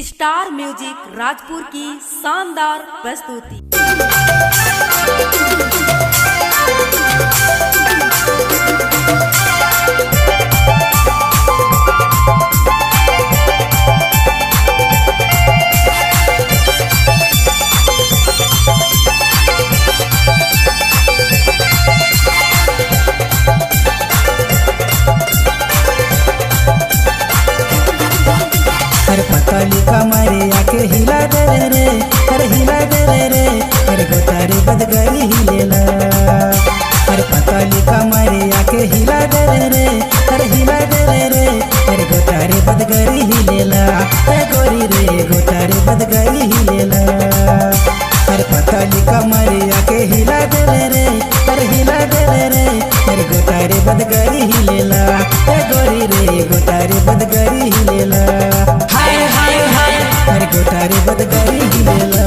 Star music Rajpur की शानदार प्रस्तुति। अरे पतली कमरे आके हिला दे रे, अरे हिला दे रे, अरे गोतारे बदगरी हिलेला। अरे पतली कमरे आके हिला दे रे, अरे हिला दे रे, अरे गोतारे बदगरी हिलेला। ए गोरी रे गोतारे बदगरी हिलेला। अरे पतली कमरे आके हिला दे रे, अरे हिला दे रे, अरे गोतारे बदगरी हिलेला। ए गोरी रे गोतारे बदगरी हिलेला। अरे गोतारे बदगरी हिलेला।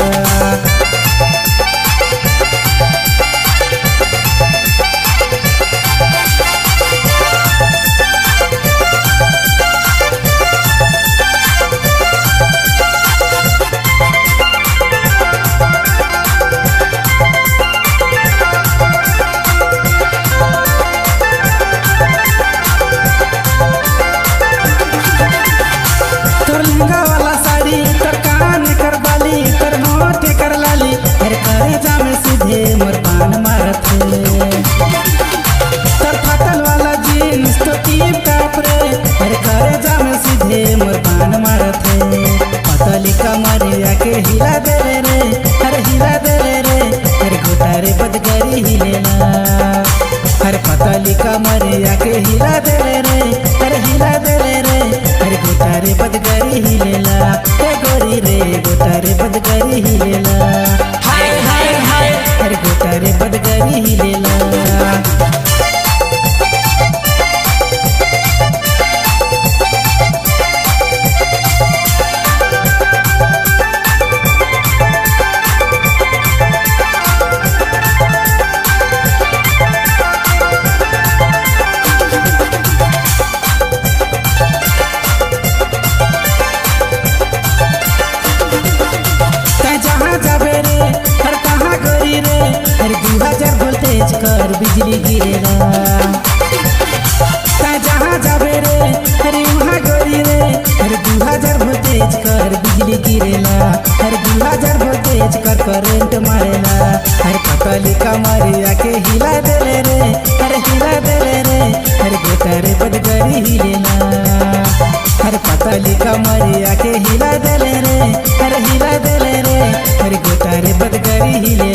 तोर लहंगा वाला साड़ी, तोर कान कर बाली, तोर होठ कर लाली, अरे करे जामे सीधे मोर पान मारत है। तोर फाटल वाला जीन्स तो टीप टाप रे, अरे करे जामे सीधे मोर पान मारत है। पतली कमरे आके हिला दे रे, अरे हिला दे रे, अरे गोतारे बदगरी हिलेला। अरे पतली कमरे आके हिला दे रे, अरे हिला दे रे, अरे गोतारे बदगरी हिलेला। ए गोरी रे गोतारे बदगरी हिलेला। हाय हाय हाय, अरे गोतारे बदगरी हिलेला। जहाँ जाबे रे, हर कहाँ गोरी रे, अरे 2000 वोल्टेज कर बिजली गिरेला। जहाँ जाबे रे, अरे वहाँ गोरी रे, अरे 2000 वोल्टेज कर बिजली गिरेला। अरे 2000 वोल्टेज कर करंट मारेला। अरे पतली कमरे आके हिला दे रे, अरे हिला दे रे, अरे गोतारे बदगरी हिलेला। अरे पतली कमरे आके हिला दे रे, अरे हिला दे रे, अरे गोतारे बदगरी हिले।